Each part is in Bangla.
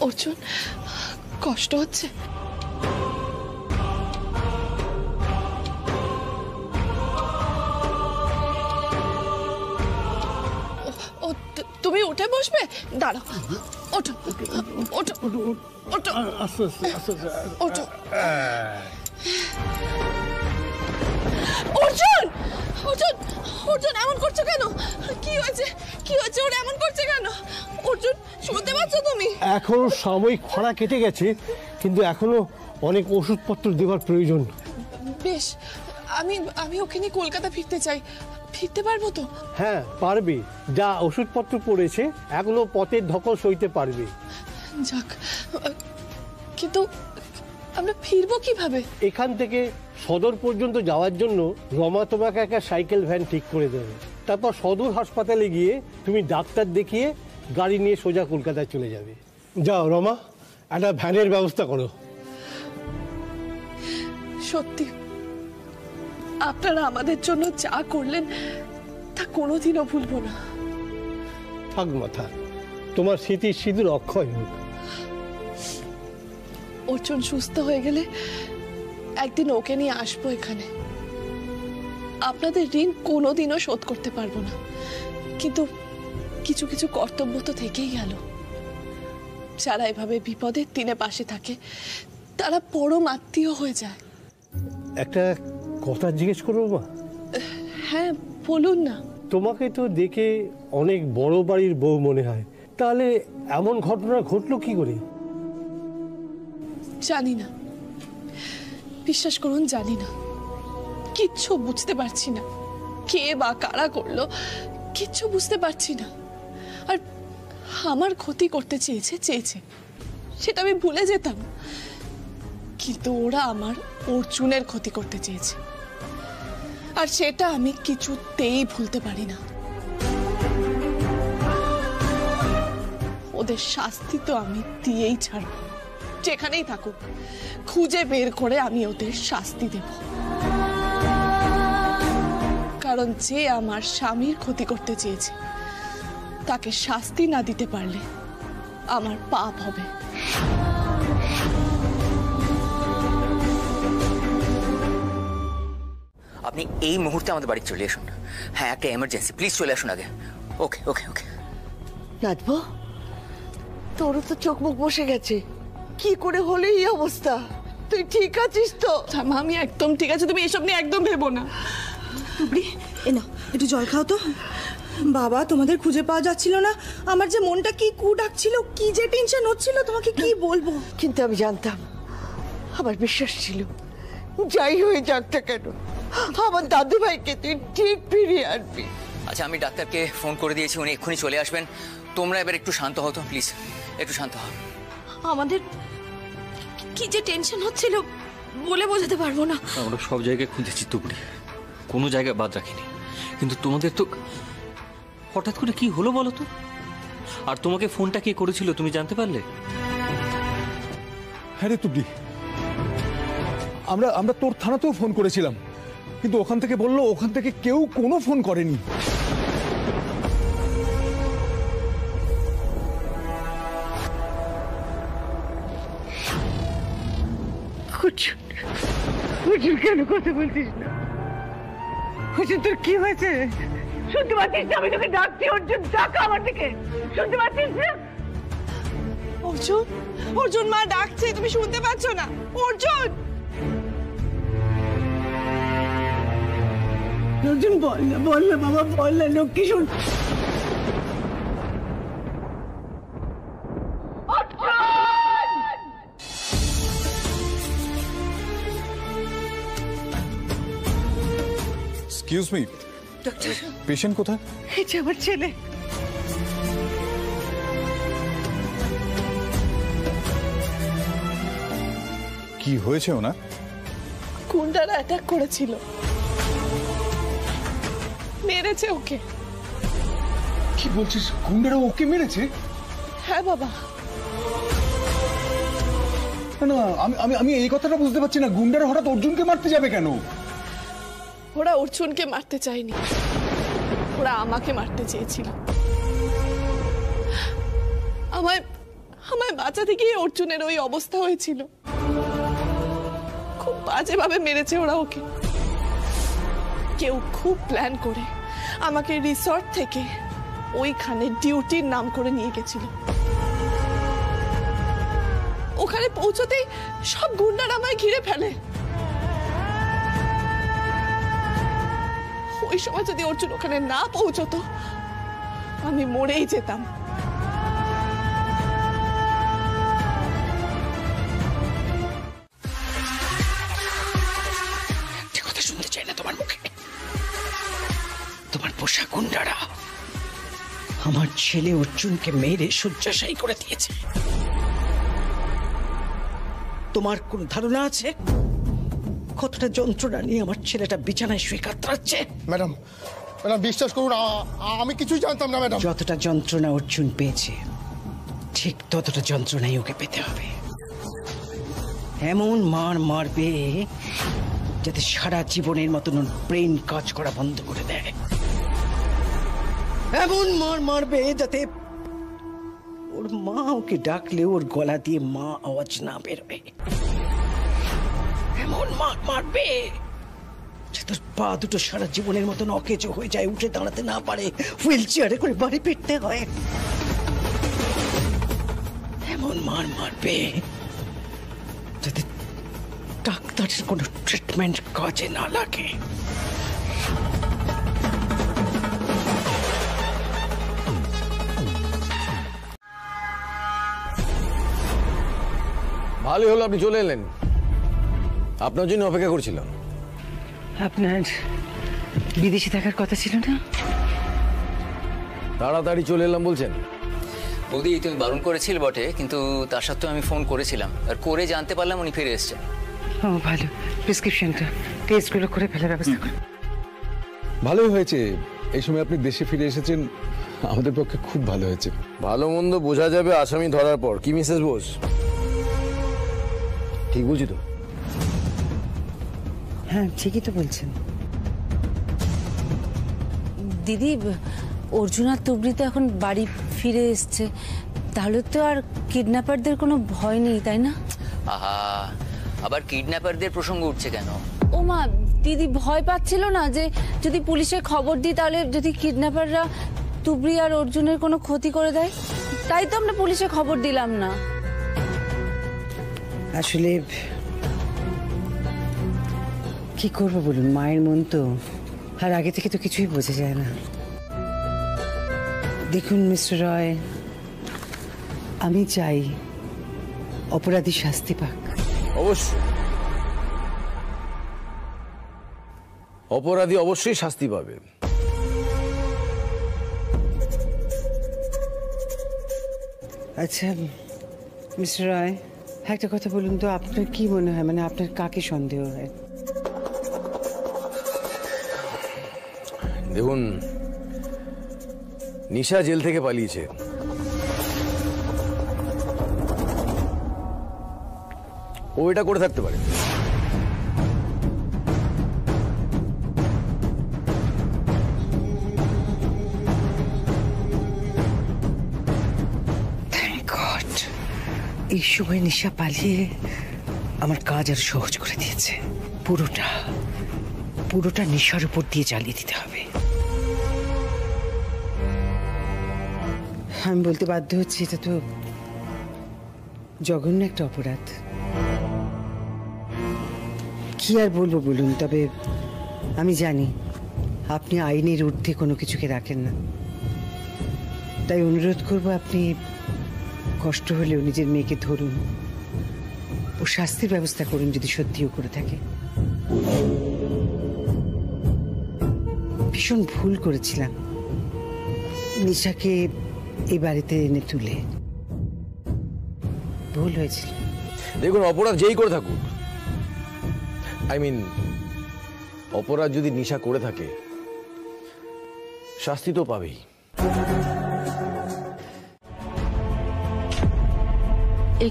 অর্জুন কষ্ট হচ্ছে? তুমি উঠে বসবে? দাঁড়াও, ওঠো ওঠো ওঠো, আস্তে আস্তে আস্তে ওঠো। অর্জুন অর্জুন অর্জুন এমন করছো কেন? কি হয়েছে? কি হয়েছে? ওরা এমন করছে কেন? অর্জুন শুনতে পাচ্ছ তুমি? এখনো সাময়িক খরা কেটে গেছে, কিন্তু এখনো অনেক ওষুধপত্র দেওয়ার প্রয়োজন। বেশ, আমি আমি ওকে নিয়ে কলকাতা ফিরতে চাই। ফিরতে পারবো তো? হ্যাঁ পারবে, যা ওষুধপত্র পড়েছে এগুলো পথের ধকল সইতে পারবে। যাক, কিন্তু আমরা ফিরবো কিভাবে? এখান থেকে সদর পর্যন্ত যাওয়ার জন্য রমা তোমাকে একটা সাইকেল ভ্যান ঠিক করে দেবে। তারপর সদর হাসপাতালে গিয়ে তুমি ডাক্তার দেখিয়ে গাড়ি নিয়ে সোজা কলকাতায় চলে যাবে। যাও রমা, একটা ভ্যানের ব্যবস্থা করো। সত্যি আপনারা আমাদের জন্য যা করলেন তা কোনোদিনও ভুলবো না। থাক মাথা, তোমার স্মৃতি সিঁদুর অক্ষয় হোক। অর্জুন সুস্থ হয়ে গেলে একদিন ওকে নিয়ে আসবো এখানে। আপনাদের ঋণ কোনোদিনও শোধ করতে পারবো না, কিন্তু কিছু কিছু কর্তব্য তো থেকেই গেল। যারা এভাবে বিপদের দিনে পাশে থাকে তারা পরম আত্মীয় হয়ে যায়। একটা কথা জিজ্ঞেস করবো মা? হ্যাঁ বলুন না। তোমাকে তো দেখে অনেক বড় বাড়ির বউ মনে হয়, তাহলে এমন ঘটনা ঘটলো কি করে? জানি না, বিশ্বাস করুন জানি না। কিচ্ছু বুঝতে পারছি না, কে বা কারা করলো কিচ্ছু বুঝতে পারছি না। আর আমার ক্ষতি করতে চেয়েছে, সেটা আমি ভুলে যেতাম, কিন্তু ওরা আমার অর্জুনের ক্ষতি করতে চেয়েছে, আর সেটা আমি কিছুতেই ভুলতে পারি না। ওদের শাস্তি তো আমি দিয়েই ছাড়ব, যেখানেই থাকুক খুঁজে বের করে আমি ওদের শাস্তি দেব। কারণ যে আমার স্বামীর ক্ষতি করতে চেয়েছে তাকে শাস্তি না দিতে পারলে আমার পাপ হবে। আপনি এই মুহূর্তে আমাদের বাড়ি চলে আসুন। হ্যাঁ, একটা এমার্জেন্সি, প্লিজ চলে আসুন আগে। ওকে ওকে ওকে। নাচবো? তোরও তো চোখ মুখ বসে গেছে, কি করে হলো এই অবস্থা? তুই ঠিক আছিস তো? আমি একদম ঠিক আছে, তুমি এসব নিয়ে একদম ভেবো না। টুবড়ি, এ নাও একটু জল খাও তো। বাবা, তোমাদের খুঁজে পাওয়া যাচ্ছিল না, আমার যে মনটা কি কু ডাকছিল, কি যে টেনশন হচ্ছিল তোমাকে কি বলবো। কিন্তু আমি জানতাম, আমার বিশ্বাস ছিল যাই হয়ে যাক না কেন আমার দাদু ভাইকে তুই ঠিক ফিরিয়ে আনবি। আচ্ছা, আমি ডাক্তারকে ফোন করে দিয়েছি, উনি এক্ষুনি চলে আসবেন। তোমরা এবার একটু শান্ত হও তো প্লিজ, একটু শান্ত হও। আমাদের কি যে টেনশন হচ্ছিল বলে বোঝাতে পারবো না। আমরা সব জায়গায় খুঁজেছি টুকরি, কোনো জায়গায় বাদ রাখিনি, কিন্তু তোমাদের তো হঠাৎ করে কি হলো বলো তো? আর তোমাকে ফোনটা কে করেছিল তুমি জানতে পারলে? হ্যাঁ রে টুকরি, আমরা তোর থানাতেও ফোন করেছিলাম, কিন্তু ওখান থেকে বললো ওখান থেকে কেউ কোনো ফোন করেনি। কেন কথা বলছিস না? তোর কি হয়েছে? শুনতে পাচ্ছিস না আমি তোকে ডাকছি? অর্জুন, ডাক আমার দিকে, শুনতে পাচ্ছিস না? অর্জুন, অর্জুন মা ডাকছে, তুমি শুনতে পাচ্ছ না? অর্জুন, অর্জুন বল না বাবা, বল না, লক্ষ্মী শুন। এক্সকিউজ মি, ডক্টর, পেশেন্ট কোথায়? এই যে আমার ছেলে। কি হয়েছে ওনার? গুন্ডারা অ্যাটাক করেছিল, মেরেছে ওকে। কি বলছিস? গুন্ডারা ওকে মেরেছে? হ্যাঁ বাবা। না, আমি এই কথাটা বুঝতে পারছি না, গুন্ডারা হঠাৎ অর্জুনকে মারতে যাবে কেন? ওরা অর্জুনকে মারতে চায়নি, ওরা আমাকে মারতে চেয়েছিল। আমায় বাঁচাতে গিয়ে অর্জুনের ওই অবস্থা হয়েছিল। খুব বাজেভাবে মেরেছে ওরা ওকে। কেউ খুব প্ল্যান করে আমাকে রিসর্ট থেকে ওইখানে ডিউটির নাম করে নিয়ে গেছিল। ওখানে পৌঁছতেই সব গুন্ডারা আমায় ঘিরে ফেলে। ওই সময় যদি অর্জুন ওখানে না পৌঁছতো আমি মরেই যেতাম। কথা শুনতে চাই না তোমার মুখে। তোমার পোষা গুন্ডারা আমার ছেলে অর্জুনকে মেরে শয্যাশায়ী করে দিয়েছে। তোমার কোন ধারণা আছে কতটা যন্ত্রণা নিয়ে আমার ছেলেটা বিছানায় শুয়ে কাতরাচ্ছে? ম্যাডাম ম্যাডাম বিশ্বাস করুন, আমি কিছুই জানতাম না ম্যাডাম। যতটা যন্ত্রণা অর্জুন পেয়েছে ঠিক ততটা যন্ত্রণাই ওকে পেতে হবে। এমন মার মারবে যাতে সারা জীবনের মতন ব্রেন কাজ করা বন্ধ করে দেয়। এমন মার মারবে যাতে ওর মা ওকে ডাকলে ওর গলা দিয়ে মা আওয়াজ না বেরোয়। এমন মার মারবে যে তোর পা দুটো সারা জীবনের মতন অকেজো হয়ে যায়, উঠে দাঁড়াতে না পারে, হুইল চেয়ারে করে বাড়ি ফিরতে হয়। এমন মার মারবে যাতে ডাক্তারের কোনো ট্রিটমেন্ট কাজে না লাগে। ভালোই হলো আপনি চলে এলেন, আপনার জন্য অপেক্ষা করছিলাম। আপনার বিদেশে থাকার কথা ছিল না? তাড়াতাড়ি চলে এলাম বলছেন? বৌদি তুমি বারণ করেছিল বটে, কিন্তু তার সত্ত্বেও আমি ফোন করেছিলাম, আর করে জানতে পারলাম উনি ফিরে এসেছেন। ও ভালো, প্রেসক্রিপশনটা টেস্টগুলো করে ফেলার ব্যবস্থা করুন। ভালোই হয়েছে এই সময় আপনি দেশে ফিরে এসেছেন, আমাদের পক্ষে খুব ভালো হয়েছে। ভালো মন্দ বোঝা যাবে আসামি ধরার পর, কি মিসেস বোস? ঠিক বলছি তো? হ্যাঁ ঠিকই তো বলছেন। দিদি, অর্জুন আর তুবড়ি তো এখন বাড়ি ফিরে এসছে, তাহলে তো আর কিডন্যাপারদের কোনো ভয় নেই, তাই না? আহা, আবার কিডন্যাপারদের প্রসঙ্গ উঠছে কেন? ও মা, দিদি ভয় পাচ্ছিল না যে যদি পুলিশে খবর দিই তাহলে যদি কিডন্যাপাররা তুবড়ি আর অর্জুনের কোনো ক্ষতি করে দেয়, তাই তো আমরা পুলিশে খবর দিলাম না। আসলে কি করবো বলুন, মায়ের মন তো, আর আগে থেকে তো কিছুই বোঝা যায় না। দেখুন মিস্টার রয়, আমি চাই অপরাধী শাস্তি পাক। অবশ্যই অপরাধী অবশ্যই শাস্তি পাবে। আচ্ছা মিস্টার রয়, একটা কথা বলুন তো, আপনার কি মনে হয়, মানে আপনার কাকে সন্দেহ হয়? দেখুন, নিশা জেল থেকে পালিয়েছে, ও এটা করে থাকতে পারে। এই সময় নিশা পালিয়ে আমার কাজ আর সহজ করে দিয়েছে। পুরোটা নিশার উপর দিয়ে জ্বালিয়ে দিতে হবে। আমি বলতে বাধ্য হচ্ছি, এটা তো জঘন্য একটা অপরাধ। কি আর বলবো বলুন, তবে আমি জানি আপনি আইনের ঊর্ধ্বে কোনো কিছুকে রাখেন না, তাই অনুরোধ করব আপনি কষ্ট হলেও নিজের মেয়েকে ধরুন ও শাস্তির ব্যবস্থা করুন, যদি সত্যিও করে থাকে। ভীষণ ভুল করেছিলাম নিশাকে এই বাড়িতে এনে তুলে, ভুল হয়েছিল। দেখুন, অপরাধ যেই করে থাকুক, অপরাধ যদি নিশা করে থাকে শাস্তি তো পাবেই।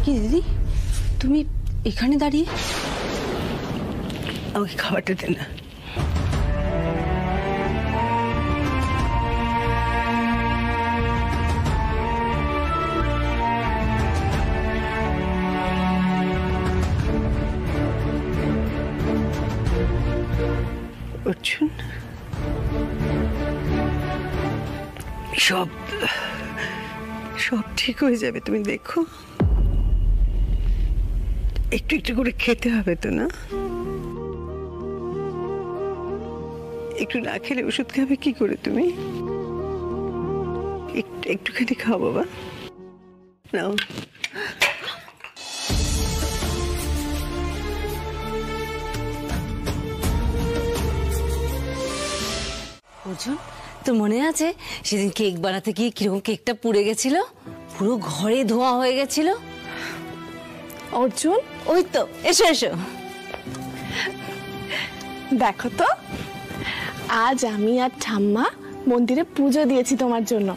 কি দিদি, তুমি এখানে দাঁড়িয়ে? আমাকে খাবারটা দেন না। সব সব ঠিক হয়ে যাবে, তুমি দেখো। একটু একটু করে খেতে হবে তো, না? একটু না খেলে ওষুধ খাবে কি করে তুমি? একটুখানি খাও বাবা, নাও। অর্জুন, তোর মনে আছে সেদিন কেক বানাতে গিয়ে কিরকম কেকটা পুড়ে গেছিল? পুরো ঘরে ধোঁয়া হয়ে গেছিল। অর্জুন, ওই তো, এসো এসো। দেখো তো, আজ আমি আর ঠাম্মা মন্দিরে পুজো দিয়েছি তোমার জন্য।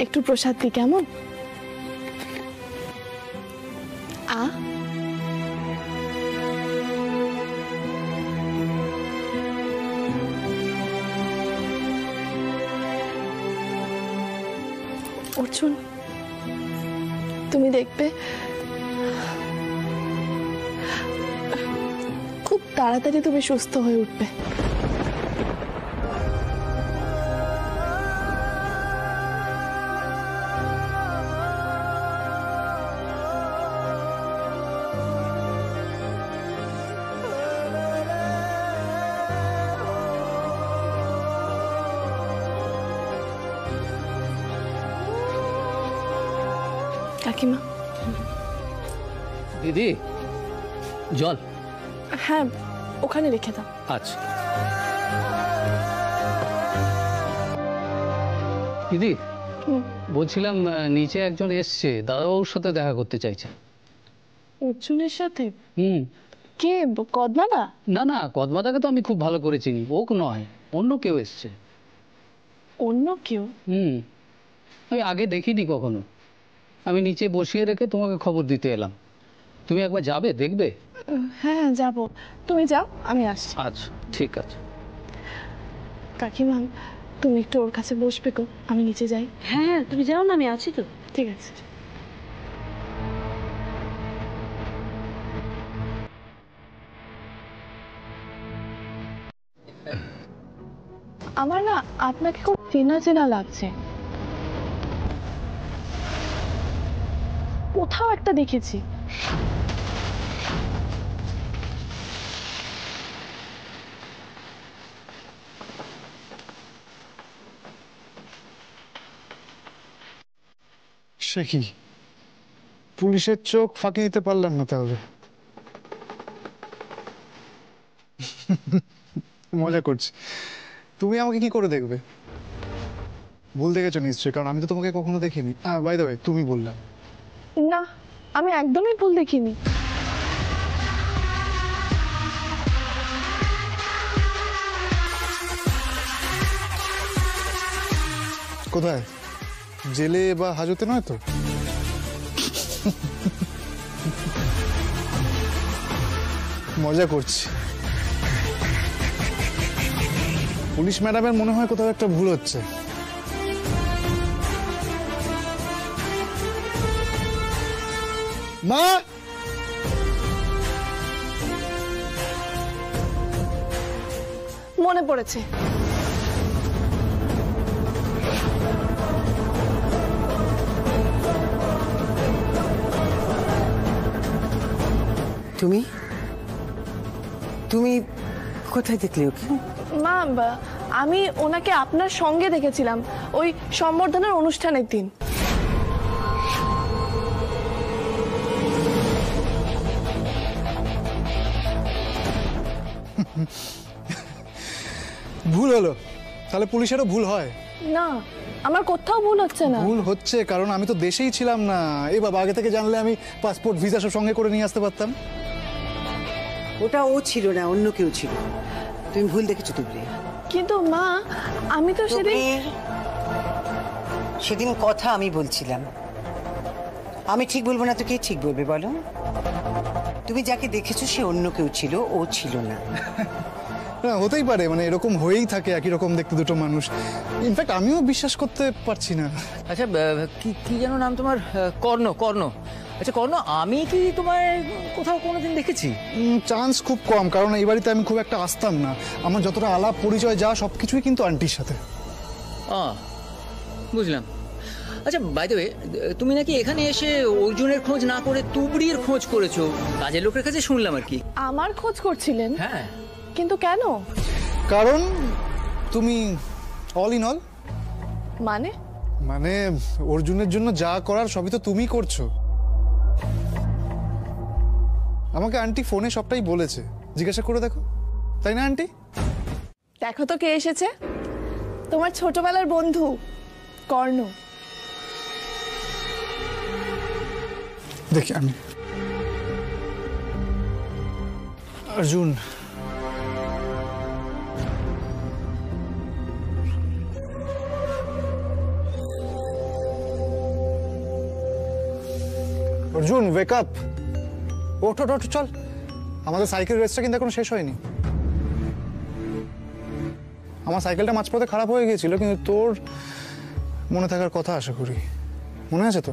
একটু প্রসাদ দি, কেমন? অর্জুন, তুমি দেখবে খুব তাড়াতাড়ি তুমি সুস্থ হয়ে উঠবে। কাকিমা। দিদি, জল? হ্যাঁ, ওখানে রেখে দাও। আচ্ছা। দিদি, বলছিলাম নিচে একজন এসছে, দাদাবাবুর সাথে দেখা করতে চাইছে। অর্জুনের সাথে? কে? কদমাদা? না না, কদমাদাকে তো আমি খুব ভালো করে চিনি, ওক নয়, অন্য কেউ এসছে। অন্য কেউ? আমি আগে দেখিনি কখনো। আমি নিচে বসিয়ে রেখে তোমাকে খবর দিতে এলাম। তুমি একবার যাবে, দেখবে? হ্যাঁ যাব, তুমি যাও, আমি আসছি। আচ্ছা, ঠিক আছে। কাকিমা, তুমি একটু ওর কাছে বসবে গো, আমি নিচে যাই। হ্যাঁ, তুমি যাও না, আমি আছি তো। ঠিক আছে। আমার না আপনাকে খুব চেনা চেনা লাগছে, কোথাও একটা দেখেছি। সে কি, পুলিশের চোখ ফাঁকি দিতে পারলাম না তাহলে? মজা করছি। তুমি আমাকে কি করে দেখবে? ভুল দেখেছো নিশ্চয়ই, কারণ আমি তো তোমাকে কখনো দেখিনি। বাই দ্য ওয়ে, তুমি বললাম। না, আমি একদমই ভুল দেখিনি। কোথায়? জেলে বা হাজতে নয় তো? মজা করছি। পুলিশ ম্যাডামের মনে হয় কোথাও একটা ভুল হচ্ছে। মা, মনে পড়েছে। তুমি তুমি কোথায় দেখলে ওকে? মা, আমি ওনাকে আপনার সঙ্গে দেখেছিলাম ওই সম্বর্ধনার অনুষ্ঠানের দিন। ভুল হলো? তাহলে পুলিশেরও ভুল হয়? না, আমার কোথাও ভুল হচ্ছে না। ভুল হচ্ছে, কারণ আমি তো দেশেই ছিলাম না। এই বাবা, আগে থেকে জানলে আমি পাসপোর্ট ভিসা সব সঙ্গে করে নিয়ে আসতে পারতাম। ওটা ও ছিল না, অন্য কেউ ছিল। তুমি ভুল দেখেছো তুবড়ি। কিন্তু মা, আমি তো সেদিন কথা আমি বলছিলাম। আমি ঠিক বলবো না তো কে ঠিক বলবে বলো? তুমি যাকে দেখেছো সে অন্য কেউ ছিল, ও ছিল না। না, হতেই পারে, মানে এরকম হয়েই থাকে একই রকম দেখতে দুটো মানুষ। ইনফ্যাক্ট আমিও বিশ্বাস করতে পারছি না। আচ্ছা, কি যেন নাম তোমার? কর্ণ। কর্ণ, আচ্ছা কর্ণ, আমি কি তোমায় কোথাও কোনোদিন দেখেছি? চান্স খুব কম, কারণ এই বাড়িতে আমি খুব একটা আসতাম না। আমার যতটা আলাপ পরিচয় যা সব কিছুই কিন্তু আন্টির সাথে। বুঝলাম। আচ্ছা বাই দ্য ওয়ে, তুমি নাকি এখানে এসে অর্জুনের খোঁজ না করে তুবড়ির খোঁজ করেছো, কাজের লোকের কাছে শুনলাম আর কি। আমার খোঁজ করছিলেন? হ্যাঁ। কিন্তু কেন? কারণ তুমি অল ইন অল। মানে অর্জুনের জন্য যা করার সবই তো তুমি করছো। আমাকে আন্টি ফোনে সবটাই বলেছে, জিজ্ঞাসা করে দেখো, তাই না আন্টি? দেখো তো কে এসেছে, তোমার ছোটবেলার বন্ধু কর্ণ। দেখি আমি। অর্জুন, অর্জুন ওয়েক আপ, ওঠ ওঠ ওঠ, চল। আমাদের সাইকেল রেসটা কিন্তু এখনো শেষ হয়নি। আমার সাইকেলটা মাঝপথে খারাপ হয়ে গিয়েছিল, কিন্তু তোর মনে থাকার কথা আশা করি। মনে আছে তো?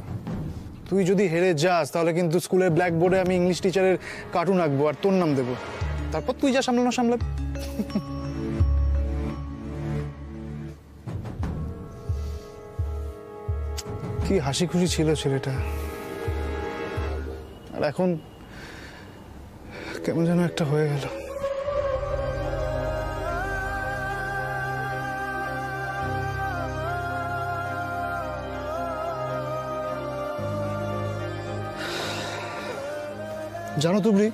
তুই যদি হেরে যাস তাহলে কিন্তু স্কুলের ব্ল্যাকবোর্ডে আমি ইংলিশ টিচারের কার্টুন আঁকবো আর তোর নাম দেবো। তারপর তুই যা সামলানো সামলাবি। কি হাসি খুশি ছিল ছেলেটা, আর এখন কেমন যেন একটা হয়ে গেল। জানো তুবড়ি,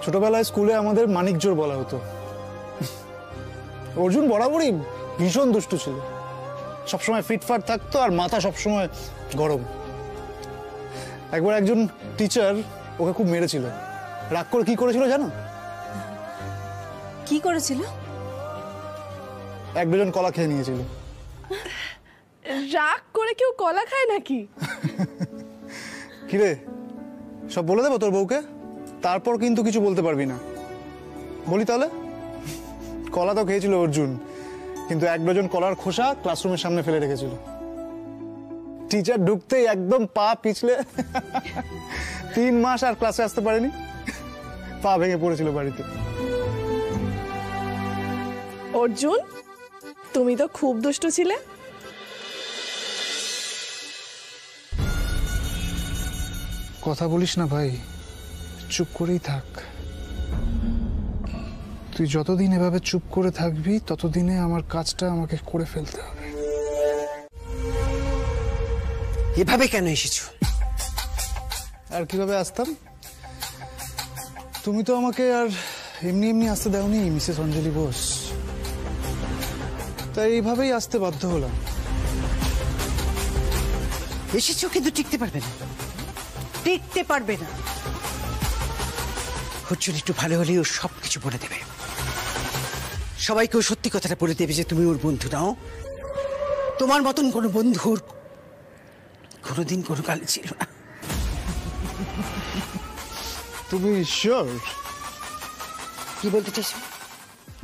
ছোটবেলায় স্কুলে আমাদের মানিকজোর বলা হতো। অর্জুন বরাবরই ভীষণ দুষ্টু ছিল, সবসময় ফিটফাট থাকতো আর মাথা সবসময় গরম। একবার একজন টিচার ওকে খুব মেরেছিল। রাগ করে কি করেছিল জানো? কি করেছিল? 1 ডজন কলা খেয়ে নিয়েছিল। রাগ করে কেউ কলা খায় নাকি? কিরে, সব বলে দেবো তোর বউকে? তারপর কিন্তু কিছু বলতে পারবি না। বলি তাহলে? কলা তো খেয়েছিল অর্জুন, কিন্তু 1 ডজন কলার খোসা ক্লাসরুমের সামনে ফেলে রেখেছিল। টিচার ঢুকতেই একদম পা পিছলে 3 মাস আর ক্লাসে আসতে পারেনি, পা ভেঙে পড়েছিল বাড়িতে। অর্জুন, তুমি তো খুব দুষ্টু ছিলে। কথা বলিস না ভাই, চুপ করেই থাক। তুই যতদিন এভাবে চুপ করে থাকবি ততদিনে আমার কাজটা আমাকে করে ফেলতে হবে। এভাবে কেন এসেছো? আর কিভাবে আসতাম? তুমি তো আমাকে আর এমনি এমনি আসতে দাওনি মিসেস অঞ্জলি বোস, তাই এইভাবেই আসতে বাধ্য হলাম। এসেছো কিন্তু টিকতে পারবে না, টিকতে পারবে না। অর্জুন একটু ভালো হলেই ও সবকিছু বলে দেবে, সবাইকে ও সত্যি কথাটা বলে দেবে যে তুমি ওর বন্ধু নাও। তোমার মতন কোনো বন্ধুর কোনোদিন কোনো কালে ছিল না। তুমি শিওর? কি বলতে চাইছো?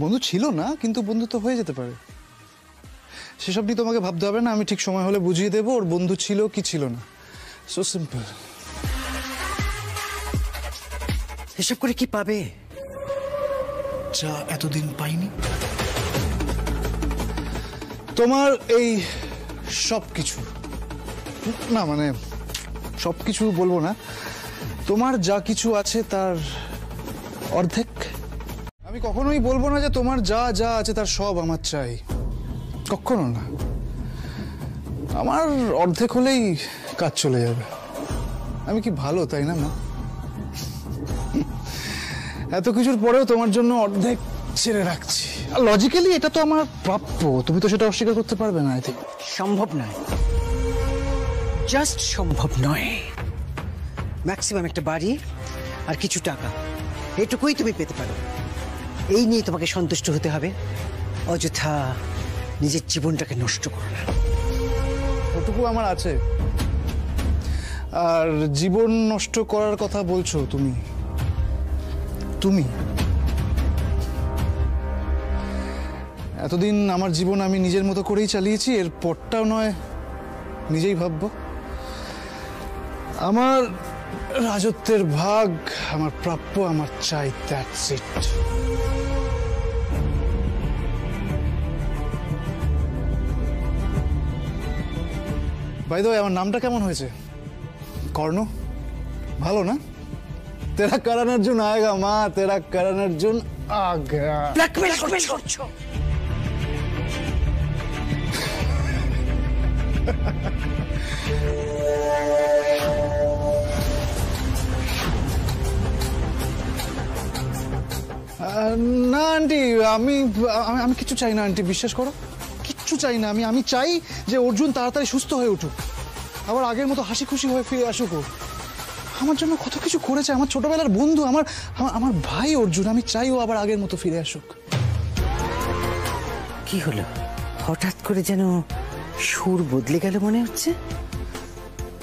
বন্ধু ছিল না, কিন্তু বন্ধু তো হয়ে যেতে পারে। সেসব নিয়ে তোমাকে ভাবতে হবে না, আমি ঠিক সময় হলে বুঝিয়ে দেবো ওর বন্ধু ছিল কি ছিল না। So simple. এসব করে কি পাবে? যা এতদিন পাইনি। তোমার এই সবকিছু না, মানে সবকিছু বলবো না, তোমার যা কিছু আছে তার অর্ধেক। আমি কখনোই বলবো না যে তোমার যা যা আছে তার সব আমার চাই, কখনো না। আমার অর্ধেক হলেই কাজ চলে যাবে। আমি কি ভালো, তাই না মা? এত কিছুর পরেও তোমার জন্য অর্ধেক ছেড়ে রাখছি, আর লজিক্যালি এটা তো আমার প্রাপ্য। তুমি তো সেটা অস্বীকার করতে পারবে না। আই থিঙ্ক সম্ভব নয়, জাস্ট সম্ভব নয়। ম্যাক্সিমাম একটা বাড়ি আর কিছু টাকা, এটুকুই তুমি পেতে পারো। এই নিয়ে তোমাকে সন্তুষ্ট হতে হবে। অযথা নিজের জীবনটাকে নষ্ট করো না। ওটুকু আমার আছে। আর জীবন নষ্ট করার কথা বলছো তুমি? তুমি এতদিন আমার জীবন আমি নিজের মতো করেই চালিয়েছি, এর পরটাও নয় নিজেই ভাববো। আমার রাজত্বের ভাগ, আমার প্রাপ্য, আমার চাই, that's it. By the way, আমার নামটা কেমন হয়েছে? কর্ণ, ভালো না? তেরা কারণ অর্জুন আয়েগা মা, তেরা কারণ অর্জুন আগা। ব্ল্যাকমেল করছো। না আন্টি, আমি আমি কিছু চাই না আন্টি, বিশ্বাস করো, কিচ্ছু চাই না। আমি চাই যে অর্জুন তাড়াতাড়ি সুস্থ হয়ে উঠুক, আবার আগের মতো হাসি খুশি হয়ে ফিরে আসুক। আমার জন্য কত কিছু করেছে, আমার ছোটবেলার বন্ধু, আমার ভাই অর্জুন। আমি চাই ও আবার আগের মতো ফিরে আসুক। কি হলো হঠাৎ করে যেন সুর বদলে গেল মনে হচ্ছে?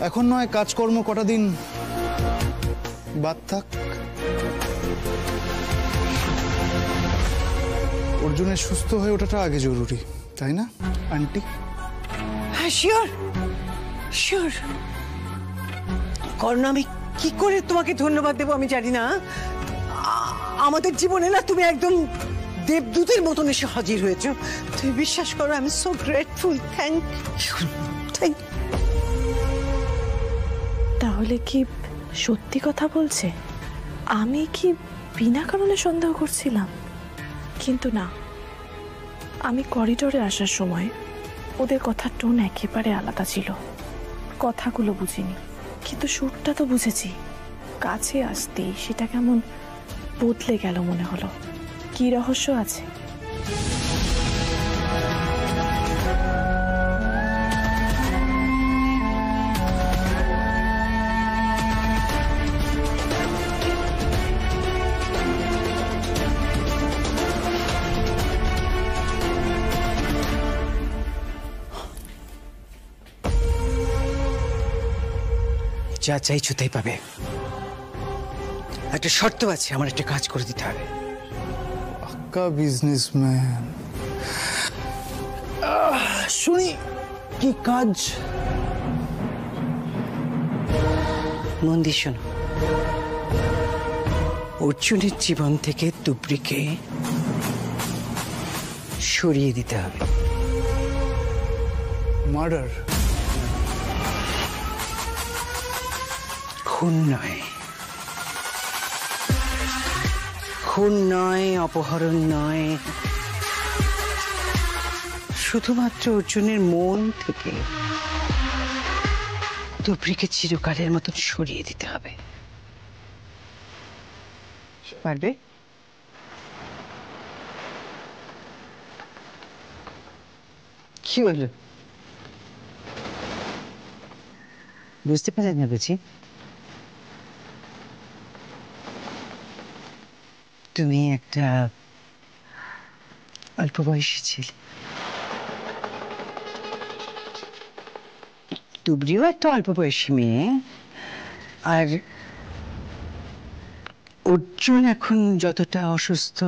এখন নয়, কাজকর্ম কটা দিন বাদ থাক। অর্জুনের সুস্থ হয়ে ওঠাটা আগে জরুরি, তাই না আন্টি? হ্যাঁ, শিওর শিওর। কর্ণ, আমি কি করে তোমাকে ধন্যবাদ দেবো আমি জানি না। আমাদের জীবনে না তুমি একদম দেবদূতের মতন এসে হাজির হয়েছো। তুমি বিশ্বাস করো, I am so grateful. Thank you. তাহলে কি সত্যি কথা বলছে? আমি কি বিনা কারণে সন্দেহ করছিলাম? কিন্তু না, আমি করিডোরে আসার সময় ওদের কথার টোন একেবারে আলাদা ছিল। কথাগুলো বুঝিনি, কিন্তু সুরটা তো বুঝেছি। কাছে আসতেই সেটা কেমন বদলে গেল মনে হলো। কি রহস্য আছে? যা চাইছো তাই পাবে। একটা শর্ত আছে, আমার একটা কাজ করে দিতে হবে। পাক্কা বিজনেসম্যান। শুনি কি কাজ? মন দিয়ে শোনো। অর্জুনের জীবন থেকে তুবড়িকে সরিয়ে দিতে হবে। মার্ডার? খুন নয়, খুন নয়, অপহরণ নয়, শুধুমাত্র অর্জুনের মন থেকে তুবড়িকে চিরকালের মতন সরিয়ে দিতে হবে। পারবে? কি বললো? বুঝতে পারেন না বুঝি? তুমি একটা অল্প বয়সী ছেলে, তুবড়িও একটা অল্প বয়সী মেয়ে, আর অর্জুন এখন যতটা অসুস্থ,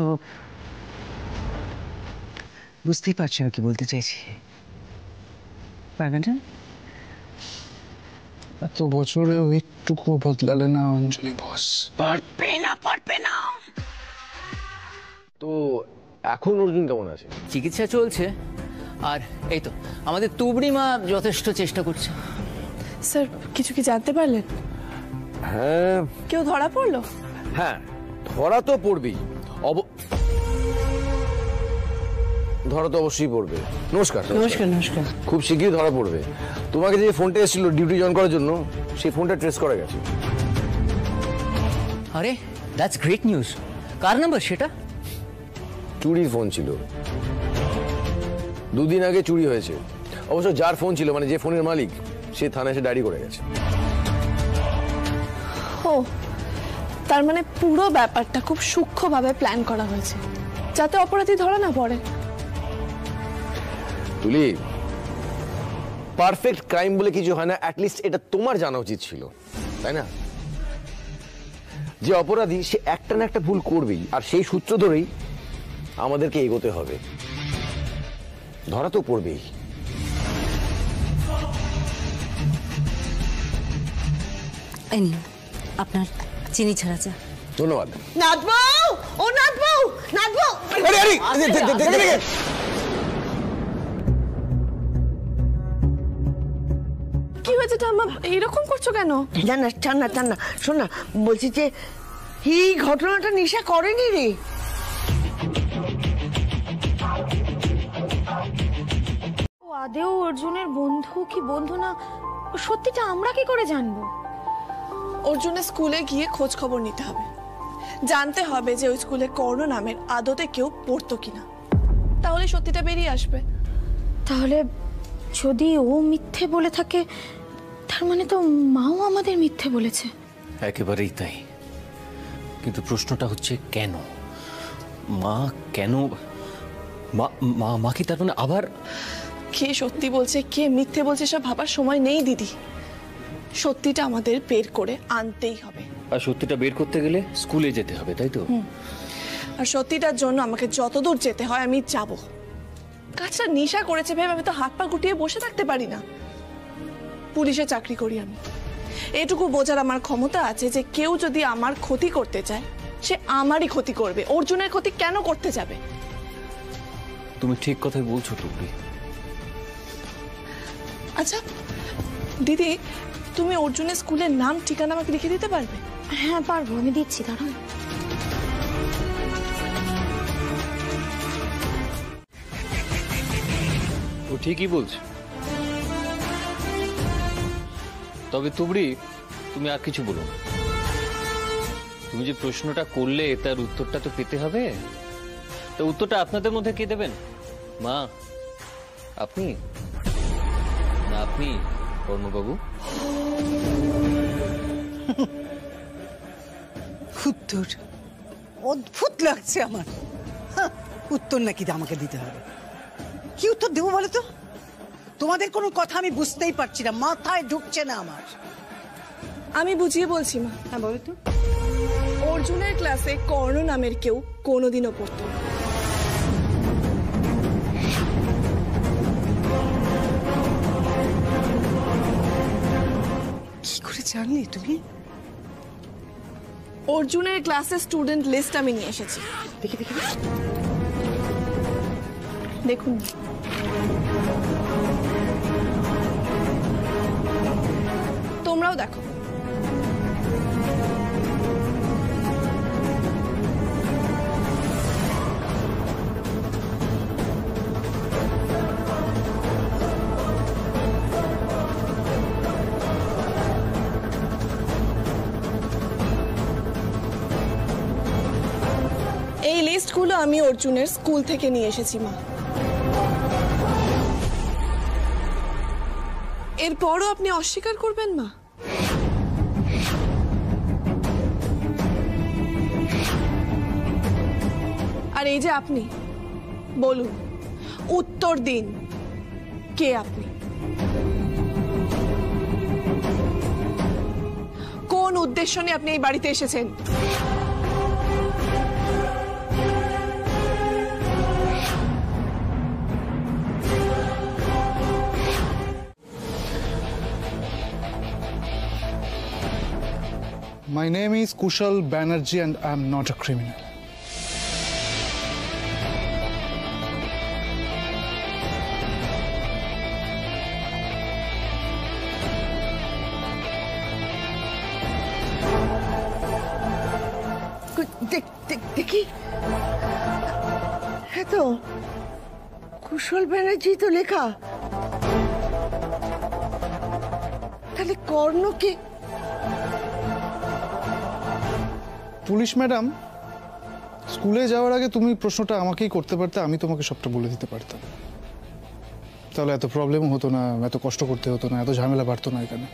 বুঝতেই পারছো কি বলতে চাইছি। পারবে না? এত বছরেও একটুকু বদলালে না অঞ্জলি বস। পারবে না, পারবে না। তো এখন অর্জুন কেমন আছে? চিকিৎসা চলছে, আর এই তো আমাদের তুবড়ি মা যথেষ্ট চেষ্টা করছে। স্যার, কিছু কি জানতে পারলেন? হ্যাঁ কেউ ধরা পড়লো? হ্যাঁ, ধরা তো পড়বেই। ধরা তো অবশ্যই পড়বে। নমস্কার। নমস্কার। নমস্কার। খুব শীঘ্রই ধরা পড়বে। তোমাকে যে ফোনটা এসেছিল ডিউটি জয়েন করার জন্য, সেই ফোনটা ট্রেস করা গেছে। আরে that's great news. Car number সেটা? চুরির ফোন ছিল, 2 দিন আগে চুরি হয়েছে। অবশ্য যার ফোন ছিল, মানে যে ফোনের মালিক, সে থানায় এসে ডায়েরি করে গেছে। ও, তার মানে পুরো ব্যাপারটা খুব সূক্ষ্মভাবে প্ল্যান করা হয়েছে, যাতে অপরাধী ধরা না পড়ে। তুলি, পারফেক্ট ক্রাইম বলে কিছু হয় না, অ্যাটলিস্ট এটা তোমার জানা উচিত ছিল, তাই না? যে অপরাধী সে একটা না একটা ভুল করবেই, আর সেই সূত্র ধরেই আমাদেরকে এগোতে হবে। ধরা তো পড়বেই। এই নিন আপনার চিনি ছাড়া চা। ধন্যবাদ। নাথবাবু, ও নাথবাবু, নাথবাবু। কি হয়েছে ঠাম্মা, এইরকম করছো কেন? জানা চান্না চান্না শোন না, বলছি যে এই ঘটনাটা নিশা করেনি রে। আদেও অর্জুনের বন্ধু কি বন্ধু না, সত্যিটা আমরা কি করে জানবো? অর্জুনের স্কুলে গিয়ে খোঁজ খবর নিতে হবে, জানতে হবে যে ওই স্কুলে কর্ণ নামের আদতে কেউ পড়তো কিনা, তাহলে সত্যিটা বেরিয়ে আসবে। তাহলে যদি ও মিথ্যে বলে থাকে, তার মানে তো মাও আমাদের মিথ্যে বলেছে। একেবারেই তাই, কিন্তু প্রশ্নটা হচ্ছে কেন? মা কেন? মা কি তার মানে আবার? কে সত্যি বলছে কে মিথ্যে বলছে সব ভাবার সময় নেই দিদি, সত্যিটা আমাদের বের করে আনতেই হবে। আর সত্যিটা বের করতে গেলে স্কুলে যেতে হবে, তাই তো? আর সত্যিটার জন্য আমাকে যতদূর যেতে হয় আমি যাব। কাজটা নিশা করেছে ভেবে আমি তো হাত পা গুটিয়ে বসে থাকতে পারি না। পুলিশে চাকরি করি আমি, এটুকু বোঝার আমার ক্ষমতা আছে যে কেউ যদি আমার ক্ষতি করতে চায় সে আমারই ক্ষতি করবে, অর্জুনের ক্ষতি কেন করতে যাবে? তুমি ঠিক কথাই বলছো টুকরি। আচ্ছা দিদি, তুমি অর্জুনের স্কুলের নাম ঠিকানা আমাকে লিখে দিতে পারবে? হ্যাঁ পারবো, আমি দিচ্ছি, দাঁড়ান। ও ঠিকই বলছে। তবে তুবড়ি, তুমি আর কিছু বলো না। তুমি যে প্রশ্নটা করলে তার উত্তরটা তো পেতে হবে। তো উত্তরটা আপনাদের মধ্যে কে দেবেন? মা আপনি না আপনি কর্ণবাবু? উত্তর অদ্ভুত লাগছে আমার। উত্তর নাকি আমাকে দিতে হবে? কি উত্তর দেবো বলো তো? তোমাদের কোনো কথা আমি বুঝতেই পারছি না, মাথায় ঢুকছে না আমার। আমি বুঝিয়ে বলছি মা। হ্যাঁ বলো তো। অর্জুনের ক্লাসে কর্ণ নামের কেউ কোনোদিনও পড়তো না। কি করে জানলে তুমি? অর্জুনের ক্লাসের স্টুডেন্ট লিস্ট আমি নিয়ে এসেছি। দেখি দেখি দেখুন, তোমরাও দেখো। এই লিস্টগুলো আমি অর্জুনের স্কুল থেকে নিয়ে এসেছি মা। এরপরও আপনি অস্বীকার করবেন মা? আর এই যে আপনি বলুন, উত্তর দিন, কে আপনি? কোন উদ্দেশ্য নিয়ে আপনি এই বাড়িতে এসেছেন? My name is Kushal Banerjee and I'm not a criminal. দেখি, হ্যাঁ তো কুশল ব্যানার্জি তো লেখা। তাহলে কর্ণকে? পুলিশ ম্যাডাম, স্কুলে যাওয়ার আগে তুমি প্রশ্নটা আমাকেই করতে পারতে, আমি তোমাকে সবটা বলে দিতে পারতাম। তাহলে এত প্রবলেমও হতো না, এত কষ্ট করতে হতো না, এত ঝামেলা বাড়তো না এখানে।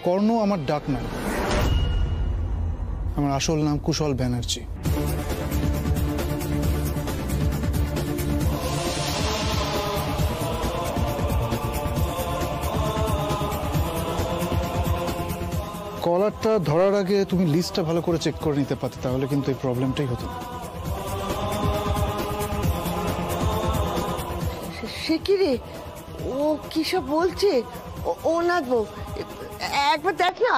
কর্ণ আমার ডাক নাম, আমার আসল নাম কুশল ব্যানার্জি। কলারটা ধরার আগে তুমি লিস্টটা ভালো করে চেক করে নিতে পারতে, তাহলে কিন্তু এই প্রবলেমটাই হতো না। সে কি রে, ও কি সব বলছে? ও নাচবো, একবার দেখ না।